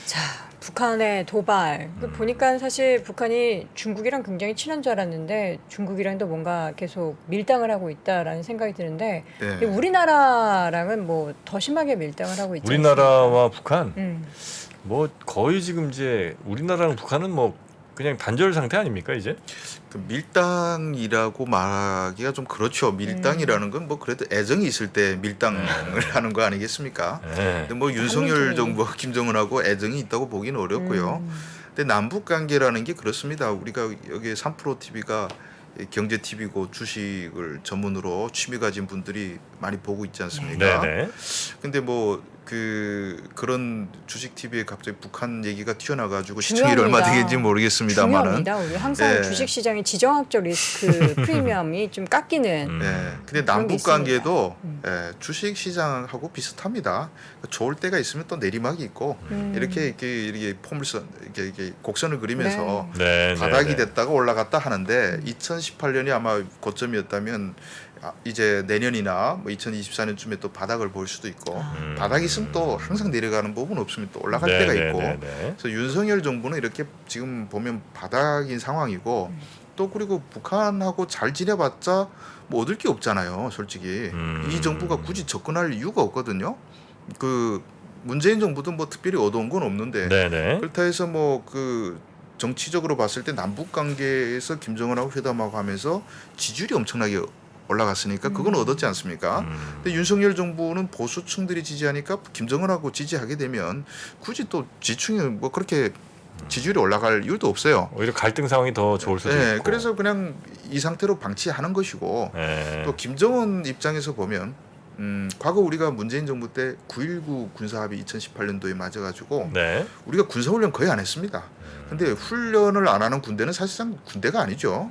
자, 북한의 도발. 보니까 사실 북한이 중국이랑 굉장히 친한 줄 알았는데 중국이랑도 뭔가 계속 밀당을 하고 있다라는 생각이 드는데 네. 우리나라랑은 뭐 더 심하게 밀당을 하고 있죠. 우리나라와 북한 음. 뭐 거의 지금 이제 우리나라랑 북한은 뭐 그냥 단절 상태 아닙니까 이제? 그 밀당이라고 말하기가 좀 그렇죠. 밀당이라는 건 뭐 그래도 애정이 있을 때 밀당을 하는 거 아니겠습니까? 네. 근데 뭐 윤석열 한민족이. 정부 김정은하고 애정이 있다고 보기는 어렵고요. 근데 남북 관계라는 게 그렇습니다. 우리가 여기 3프로 TV가 경제 TV고 주식을 전문으로 취미 가진 분들이 많이 보고 있지 않습니까? 네네. 근데 뭐 그런 주식 TV에 갑자기 북한 얘기가 튀어나가지고 시청률이 중요합니다. 얼마 되겠지 모르겠습니다만은. 중요합니다. 우리 항상 네. 주식시장의 지정학적 리스크 프리미엄이 좀 깎이는 네. 근데 그런 게 남북 있습니다. 관계도 주식 시장하고 비슷합니다. 좋을 때가 있으면 또 내리막이 있고 이렇게 포물선 이렇게 곡선을 그리면서 네. 바닥이 네. 됐다가 올라갔다 하는데 2018년이 아마 고점이었다면 이제 내년이나 뭐 2024년쯤에 또 바닥을 볼 수도 있고 바닥이 있으면 또 항상 내려가는 부분 없으면 또 올라갈 네, 때가 네, 있고 네, 네. 그래서 윤석열 정부는 이렇게 지금 보면 바닥인 상황이고 또 그리고 북한하고 잘 지내봤자 뭐 얻을 게 없잖아요, 솔직히. 이 정부가 굳이 접근할 이유가 없거든요. 그 문재인 정부도 뭐 특별히 얻어온 건 없는데 네네. 그렇다 해서 뭐 그 정치적으로 봤을 때 남북 관계에서 김정은하고 회담하고 하면서 지지율이 엄청나게 올라갔으니까 그건 얻었지 않습니까? 근데 윤석열 정부는 보수층들이 지지하니까 김정은하고 지지하게 되면 굳이 또 지층이 뭐 그렇게 지지율이 올라갈 이유도 없어요. 오히려 갈등 상황이 더 좋을 수도 네, 있고. 그래서 그냥 이 상태로 방치하는 것이고 네. 또 김정은 입장에서 보면 과거 우리가 문재인 정부 때 9.19 군사합의 2018년도에 맞아가지고 네. 우리가 군사훈련 거의 안 했습니다. 근데 훈련을 안 하는 군대는 사실상 군대가 아니죠.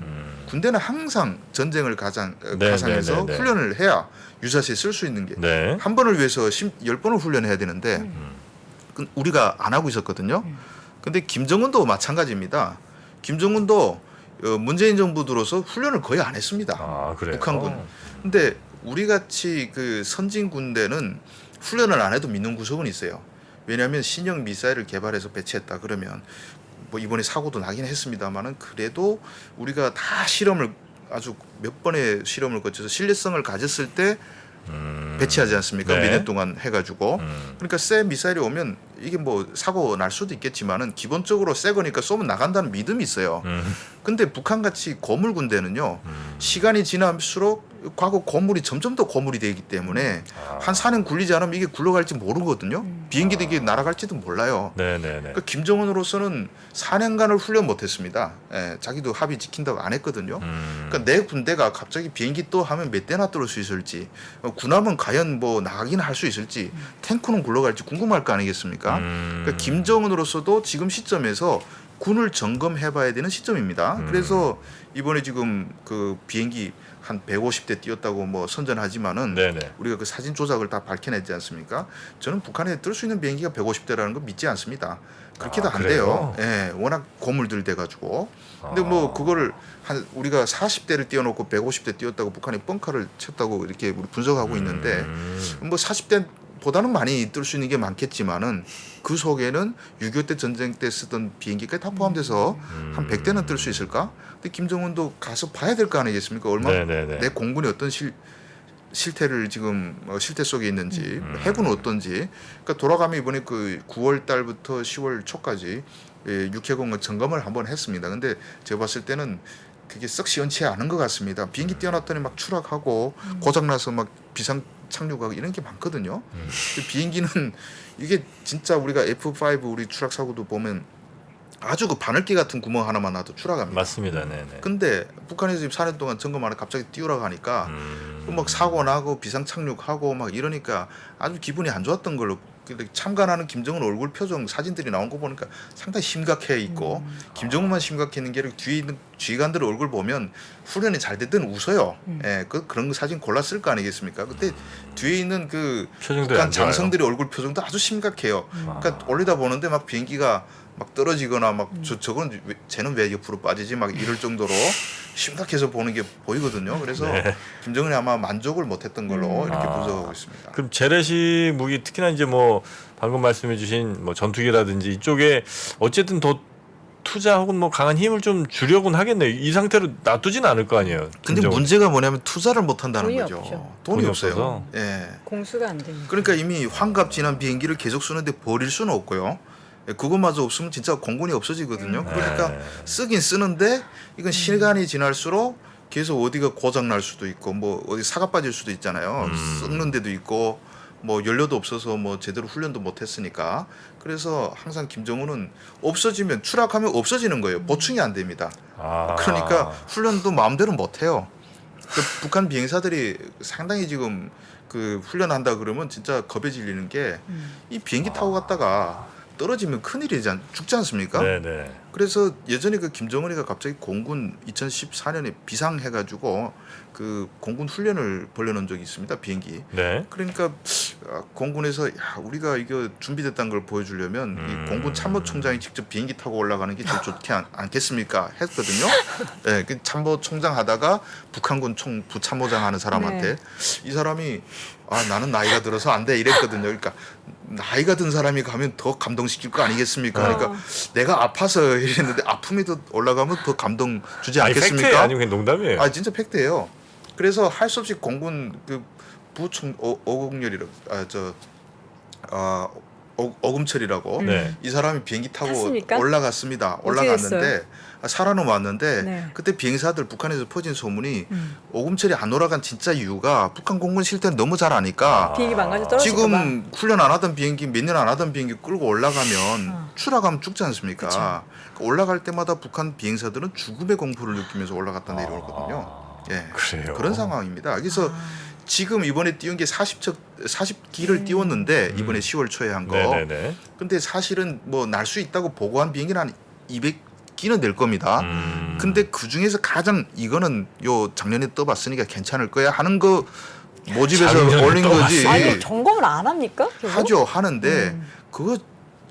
군대는 항상 전쟁을 가상해서 네. 훈련을 해야 유사시에 쓸 수 있는 게 네. 한 번을 위해서 10번을 훈련해야 되는데 우리가 안 하고 있었거든요. 근데 김정은도 마찬가지입니다. 김정은도 문재인 정부 들어서 훈련을 거의 안 했습니다. 아, 그래요. 북한군. 근데 우리 같이 그 선진 군대는 훈련을 안 해도 믿는 구석은 있어요. 왜냐하면 신형 미사일을 개발해서 배치했다 그러면 뭐 이번에 사고도 나긴 했습니다만은 그래도 우리가 다 실험을 아주 몇 번의 실험을 거쳐서 신뢰성을 가졌을 때 배치하지 않습니까? 네. 몇 년 동안 해가지고 그러니까 새 미사일이 오면 이게 뭐 사고 날 수도 있겠지만은 기본적으로 새 거니까 쏘면 나간다는 믿음이 있어요. 근데 북한 같이 고물 군대는요 시간이 지날수록 과거 고물이 점점 더 고물이 되기 때문에 한 4년 굴리지 않으면 이게 굴러갈지 모르거든요. 비행기도 이게 날아갈지도 몰라요. 네네네. 그러니까 김정은으로서는 4년간을 훈련 못했습니다. 예, 자기도 합의 지킨다고 안 했거든요. 그러니까 내 군대가 갑자기 비행기 또 하면 몇 대나 뚫을 수 있을지, 군함은 과연 뭐 나가긴 할 수 있을지, 탱크는 굴러갈지 궁금할 거 아니겠습니까? 그러니까 김정은으로서도 지금 시점에서 군을 점검해봐야 되는 시점입니다. 그래서 이번에 지금 그 비행기 한 150대 띄웠다고 뭐 선전하지만은 네네. 우리가 그 사진 조작을 다 밝혀냈지 않습니까? 저는 북한에 뜰 수 있는 비행기가 150대라는 거 믿지 않습니다. 그렇게도 안 돼요. 예, 워낙 고물들 돼가지고. 근데 뭐 그거를 한 우리가 40대를 띄워놓고 150대 띄웠다고 북한이 뻥카를 쳤다고 이렇게 우리 분석하고 있는데 뭐 40대 보다는 많이 뜰 수 있는 게 많겠지만은 그 속에는 6.25 때 전쟁 때 쓰던 비행기까지 다 포함돼서 한 100대는 뜰 수 있을까? 근데 김정은도 가서 봐야 될 거 아니겠습니까? 얼마나 네네네. 내 공군이 어떤 실태를 지금 실태 속에 있는지 해군은 어떤지. 그러니까 돌아가면 이번에 그 9월 달부터 10월 초까지 육해공을 점검을 한번 했습니다. 근데 제가 봤을 때는 그게 썩 시원치 않은 것 같습니다. 비행기 띄워놨더니 막 추락하고 고장나서 막 비상 착륙하고 이런 게 많거든요. 비행기는 이게 진짜 우리가 F5 우리 추락 사고도 보면 아주 그 바늘기 같은 구멍 하나만 놔도 추락합니다. 맞습니다. 네네. 근데 북한에서 지금 4년 동안 점검 안 하고 갑자기 띄우라고 하니까 막 사고 나고 비상 착륙하고 막 이러니까 아주 기분이 안 좋았던 걸로. 근데 참관하는 김정은 얼굴 표정 사진들이 나온 거 보니까 상당히 심각해 있고 김정은만 심각했는 게 아니라 뒤에 있는 지휘관들 얼굴 보면 훈련이 잘 됐든 웃어요. 예, 그런 거 사진 골랐을 거 아니겠습니까? 그때 뒤에 있는 그 표정도 북한 안 좋아요. 장성들의 얼굴 표정도 아주 심각해요. 그러니까 올리다 보는데 막 비행기가 막 떨어지거나 막 저건 쟤는 왜 옆으로 빠지지 막 이럴 정도로 심각해서 보는 게 보이거든요. 그래서 네. 김정은이 아마 만족을 못했던 걸로 이렇게 분석하고 있습니다. 그럼 재래식 무기 특히나 이제 뭐 방금 말씀해주신 뭐 전투기라든지 이쪽에 어쨌든 더 투자 혹은 뭐 강한 힘을 좀 주려고는 하겠네요. 이 상태로 놔두진 않을 거 아니에요. 근데 문제가 뭐냐면 투자를 못 한다는 돈이 거죠. 없죠. 돈이 돈이 없어요. 없어서? 예. 공수가 안 되니까. 그러니까 이미 환갑 지난 비행기를 계속 쓰는데 버릴 수는 없고요. 예, 그것마저 없으면 진짜 공군이 없어지거든요. 그러니까 네. 쓰긴 쓰는데 이건 시간이 지날수록 계속 어디가 고장 날 수도 있고 뭐 어디 사가 빠질 수도 있잖아요. 썩는 데도 있고 뭐 연료도 없어서 뭐 제대로 훈련도 못 했으니까. 그래서 항상 김정은은 없어지면 추락하면 없어지는 거예요. 보충이 안 됩니다. 그러니까 훈련도 마음대로 못 해요. 그 북한 비행사들이 상당히 지금 그 훈련한다 그러면 진짜 겁에 질리는 게 이 비행기 타고 갔다가 떨어지면 큰일이지 죽지 않습니까? 네네. 그래서 예전에 그 김정은이가 갑자기 공군 2014년에 비상해가지고 그 공군 훈련을 벌려놓은 적이 있습니다. 비행기. 네. 그러니까 공군에서 야, 우리가 이거 준비됐다는 걸 보여주려면 이 공군 참모총장이 직접 비행기 타고 올라가는 게 제일 좋지 않겠습니까? 했거든요. 네, 그 참모총장 하다가 북한군 부참모장 하는 사람한테 이 사람이 나는 나이가 들어서 안 돼 이랬거든요. 그러니까 나이가 든 사람이 가면 더 감동시킬 거 아니겠습니까? 그러니까 내가 아파서 이랬는데 아픔이 더 올라가면 더 감동 주지 않겠습니까? 팩트예요? 아니면 그냥 농담이에요? 진짜 팩트예요. 그래서 할 수 없이 공군 그 부총 어공렬이라고 어금철이라고 네. 이 사람이 비행기 타고 탔습니까? 올라갔습니다. 어떻게 올라갔는데 살아는 왔는데 네. 그때 비행사들 북한에서 퍼진 소문이 오금철이 안 올라간 진짜 이유가 북한 공군 실태를 너무 잘 아니까 비행기 망가져 떨어질까 봐. 지금 훈련 안 하던 비행기 몇 년 안 하던 비행기 끌고 올라가면 추락하면 죽지 않습니까? 그러니까 올라갈 때마다 북한 비행사들은 죽음의 공포를 느끼면서 올라갔다는 내려오거든요. 예, 그래요? 그런 상황입니다. 그래서 지금 이번에 띄운 게 40기를 띄웠는데 이번에 10월 초에 한 거. 네네네. 근데 사실은 뭐 날 수 있다고 보고한 비행기는 한 200기는 될 겁니다. 근데 그 중에서 가장 이거는 요 작년에 떠봤으니까 괜찮을 거야 하는 거 모집에서 작년에 올린 거지. 아니 점검을 안 합니까? 계속? 하죠. 하는데 그거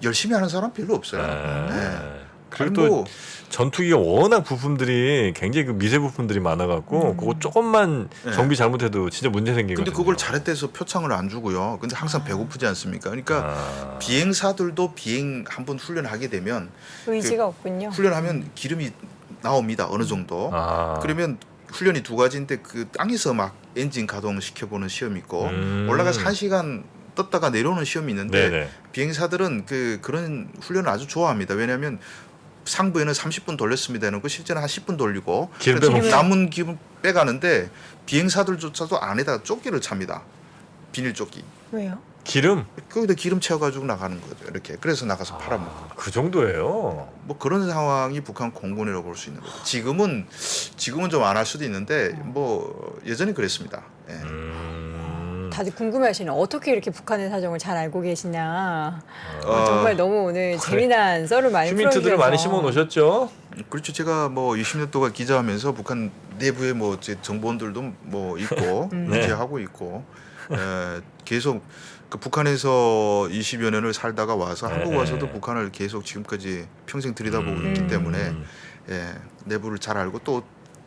열심히 하는 사람 별로 없어요. 네. 그리고 아니, 또 뭐 전투기가 워낙 부품들이 굉장히 그 미세 부품들이 많아갖고 그거 조금만 네. 정비 잘못해도 진짜 문제 생기거든요. 근데 그걸 잘했대서 표창을 안 주고요. 근데 항상 배고프지 않습니까? 그러니까 아. 비행사들도 비행 한번 훈련하게 되면 의지가 없군요. 훈련하면 기름이 나옵니다. 어느 정도. 아. 그러면 훈련이 두 가지인데 그 땅에서 막 엔진 가동 시켜보는 시험이 있고 올라가서 1시간 떴다가 내려오는 시험이 있는데 네네. 비행사들은 그런 훈련을 아주 좋아합니다. 왜냐하면 상부에는 30분 돌렸습니다. 해놓고 실제는 한 10분 돌리고 기름 그래서 빼먹- 남은 기름 빼가는데 비행사들조차도 안에다가 조끼를 찹니다. 비닐 조끼. 왜요? 기름? 거기다 기름 채워가지고 나가는 거죠. 이렇게 그래서 나가서 팔아먹고. 그 정도예요. 뭐 그런 상황이 북한 공군이라고 볼 수 있는 거죠. 지금은 좀 안 할 수도 있는데 뭐 예전에 그랬습니다. 예. 다들 궁금해하시는 어떻게 이렇게 북한의 사정을 잘 알고 계시냐. 어, 정말 너무 오늘 재미난 썰을 많이 휴민트들을 많이 풀어주셔서. 심어 놓으셨죠? 그렇죠. 제가 뭐 20년 동안 기자하면서 북한 내부에 뭐 제 정보원들도 뭐 있고 유지하고 있고 계속 그 북한에서 20여 년을 살다가 와서 한국 와서도 북한을 계속 지금까지 평생 들여다보고 있기 때문에 내부를 잘 알고 또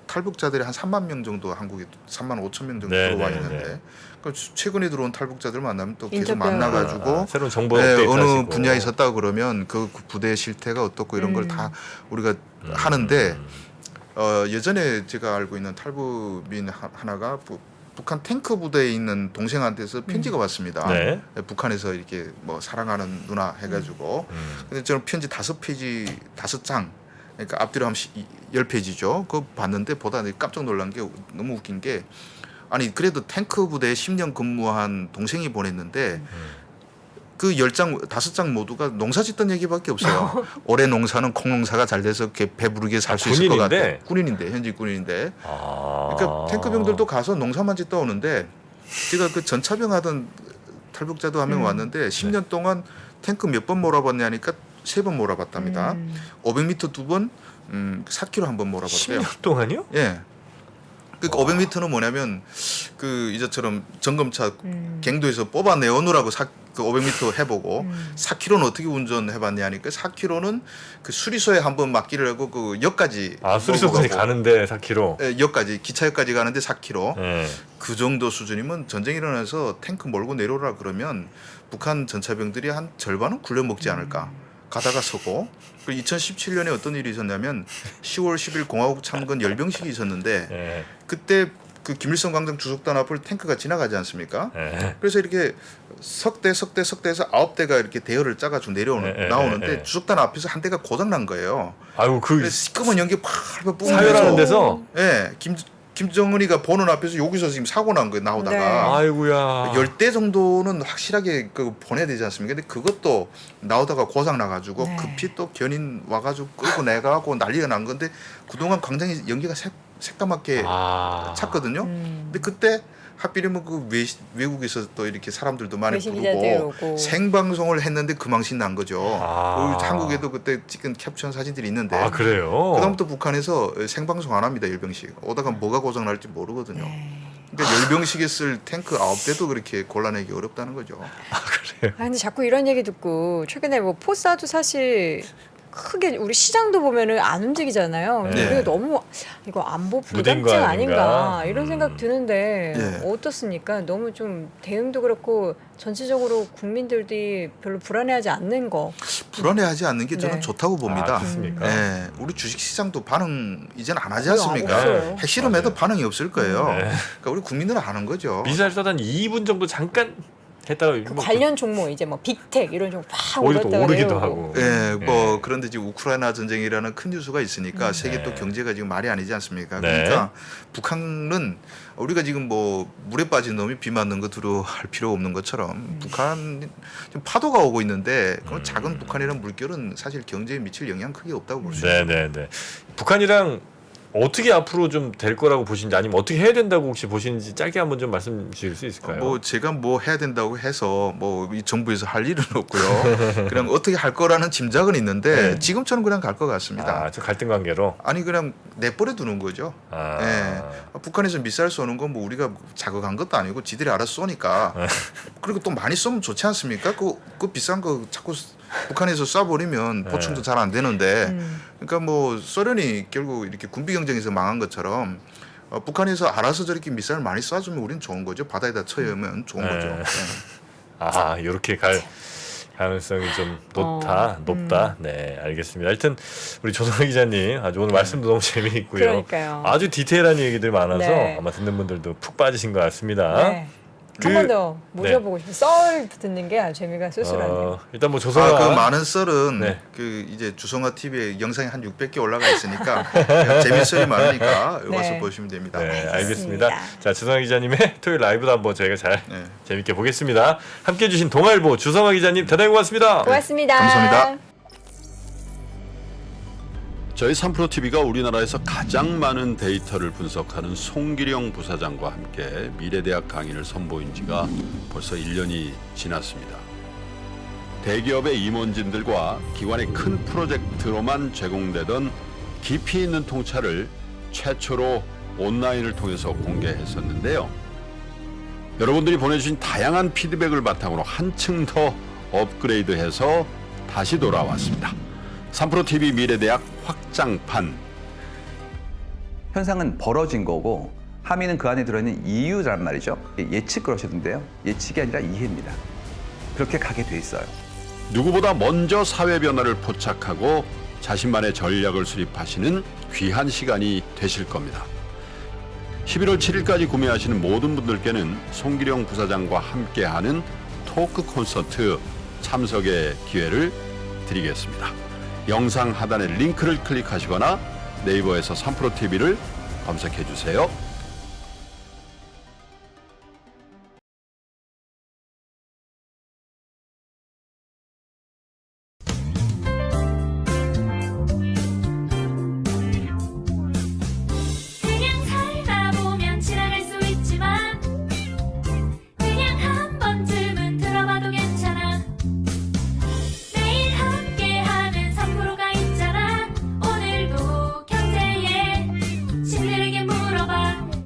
탈북자들이 한 3만 명 정도 한국에 3만 5천 명 정도 네, 들어와 네, 있는데 네. 그러니까 최근에 들어온 탈북자들 만나면 또 계속 인터뷰하고. 만나가지고 새로운 정보 업데이트 어느 하시고. 분야에 있었다 그러면 그 부대의 실태가 어떻고 이런 걸 다 우리가 하는데 예전에 제가 알고 있는 탈북민 하나가 북한 탱크 부대에 있는 동생한테서 편지가 왔습니다. 네. 북한에서 이렇게 뭐 사랑하는 누나 해가지고 근데 저는 편지 5페이지 5장 그러니까 앞뒤로 하면 10페이지죠. 그거 봤는데 보다 깜짝 놀란 게 너무 웃긴 게 아니 그래도 탱크 부대에 10년 근무한 동생이 보냈는데 그 10장 5장 모두가 농사 짓던 얘기밖에 없어요. 올해 농사는 콩농사가 잘 돼서 이렇게 배부르게 살 수 있을 것 같아. 군인인데? 군인인데 현직 군인인데. 아. 그러니까 탱크병들도 가서 농사만 짓다 오는데 제가 그 전차병 하던 탈북자도 한 명 왔는데 10년 동안 탱크 몇 번 몰아봤냐니까 3번 몰아봤답니다. 500m 2번, 4km 한 번 몰아봤대요. 10년 동안요? 예. 그러니까 500m는 뭐냐면 그 이제처럼 점검차 갱도에서 뽑아 내오느라고 그 500m 해보고 4km는 어떻게 운전해봤냐니까 4km는 그 수리소에 한번 맡기를 하고 그 역까지 수리소까지 넘어가고, 가는데 4km. 예, 역까지 기차역까지 가는데 4km. 네. 그 정도 수준이면 전쟁이 일어나서 탱크 몰고 내려오라 그러면 북한 전차병들이 한 절반은 굴려 먹지 않을까. 가다가 서고. 그리고 2017년에 어떤 일이 있었냐면 10월 10일 공화국 창건 열병식이 있었는데 네. 그때 그 김일성 광장 주석단 앞을 탱크가 지나가지 않습니까? 네. 그래서 이렇게 석대에서 9대가 이렇게 대열을 짜가지고 나오는데 주석단 앞에서 한 대가 고장 난 거예요. 아이고 그 그래서 시커먼 연기 팍 사열하는 데서. 예, 김정은이가 보는 앞에서 여기서 지금 사고 난 거예요. 나오다가 아이고야. 10대 정도는 확실하게 그 보내야 되지 않습니까? 근데 그것도 나오다가 고장 나가지고 네. 급히 또 견인 와가지고 끌고 내가고 난리가 난 건데 그동안 광장이 연기가 새까맣게 찼거든요. 근데 그때 하필이면 그 외국에서 또 이렇게 사람들도 많이 외신 기자들 오고. 부르고 생방송을 했는데 그 망신 난 거죠. 아. 한국에도 그때 찍은 캡처한 사진들이 있는데 아 그래요? 그다음부터 북한에서 생방송 안 합니다. 열병식. 오다가 뭐가 고장 날지 모르거든요. 그러니까 열병식에 쓸 탱크 9대도 그렇게 골라내기 어렵다는 거죠. 아 근데 자꾸 이런 얘기 듣고 최근에 뭐 포사도 사실 크게 우리 시장도 보면은 안 움직이잖아요. 네. 그게 너무 이거 안보 무딘 거 불감증 아닌가? 아닌가 이런 생각 드는데 예. 어떻습니까? 너무 좀 대응도 그렇고 전체적으로 국민들이 별로 불안해하지 않는 거. 불안해하지 않는 게 저는 네. 좋다고 봅니다. 그렇습니까? 네, 우리 주식시장도 반응 이제는 안 하지 거의 않습니까? 없어요. 핵실험에도 맞아요. 반응이 없을 거예요. 네. 그러니까 우리 국민들은 아는 거죠. 미사일 쏘다 한 2분 정도 잠깐 했다가 그 관련 종목 이제 뭐 빅텍 이런 종목 팍 오히려 또 올랐다가 오르기도 내려오고. 하고. 예, 뭐 그런데 지금 우크라이나 전쟁이라는 큰 뉴스가 있으니까 세계 또 네. 경제가 지금 말이 아니지 않습니까? 네. 그러니까 북한은 우리가 지금 뭐 물에 빠진 놈이 비 맞는 거 두려워할 필요 없는 것처럼 북한 지금 파도가 오고 있는데 그 작은 북한이라는 물결은 사실 경제에 미칠 영향 크게 없다고 볼 수 있어요. 네네네. 북한이랑 어떻게 앞으로 좀 될 거라고 보시는지 아니면 어떻게 해야 된다고 혹시 보시는지 짧게 한번 좀 말씀 주실 수 있을까요? 뭐 제가 뭐 해야 된다고 해서 뭐 이 정부에서 할 일은 없고요. 그냥 어떻게 할 거라는 짐작은 있는데 네. 지금처럼 그냥 갈 것 같습니다. 좀 갈등 관계로. 아니 그냥 내버려 두는 거죠. 아. 예. 북한에서 미사일 쏘는 건 뭐 우리가 자극한 것도 아니고 지들이 알아서 쏘니까. 그리고 또 많이 쏘면 좋지 않습니까? 그 비싼 거 자꾸 북한에서 쏴버리면 보충도 잘 안 되는데. 그러니까 뭐 소련이 결국 이렇게 군비 경쟁에서 망한 것처럼 북한에서 알아서 저렇게 미사일 많이 쏴주면 우리는 좋은 거죠. 바다에다 쳐여면 좋은 거죠. 예. 아, 이렇게 갈 가능성이 좀 높다. 네, 알겠습니다. 하여튼 우리 조성아 기자님 아주 오늘 말씀도 너무 재미있고요. 그러니까요. 아주 디테일한 얘기들 많아서 네. 아마 듣는 분들도 푹 빠지신 것 같습니다. 네. 한 번 더 모셔보고 싶어요. 썰 듣는 게 아주 재미가 쏠쏠하네요. 일단 뭐 조성아 그 많은 썰은 네. 그 이제 주성아 TV에 영상이 한 600개 올라가 있으니까 그냥 재밌는 썰이 많으니까 네. 와서 보시면 됩니다. 네, 알겠습니다. 알겠습니다. 자, 주성아 기자님의 토요일 라이브도 한번 저희가 잘 네. 재밌게 보겠습니다. 함께해 주신 동아일보 주성아 기자님 대단히 고맙습니다. 고맙습니다. 감사합니다. 저희 3프로TV가 우리나라에서 가장 많은 데이터를 분석하는 송기령 부사장과 함께 미래대학 강의를 선보인 지가 벌써 1년이 지났습니다. 대기업의 임원진들과 기관의 큰 프로젝트로만 제공되던 깊이 있는 통찰을 최초로 온라인을 통해서 공개했었는데요. 여러분들이 보내주신 다양한 피드백을 바탕으로 한층 더 업그레이드해서 다시 돌아왔습니다. 3프로TV 미래대학 확장판. 현상은 벌어진 거고 함의는 그 안에 들어있는 이유란 말이죠. 예측 그러셨는데요. 예측이 아니라 이해입니다. 그렇게 가게 돼 있어요. 누구보다 먼저 사회 변화를 포착하고 자신만의 전략을 수립하시는 귀한 시간이 되실 겁니다. 11월 7일까지 구매하시는 모든 분들께는 송기령 부사장과 함께하는 토크 콘서트 참석의 기회를 드리겠습니다. 영상 하단의 링크를 클릭하시거나 네이버에서 3프로TV를 검색해 주세요.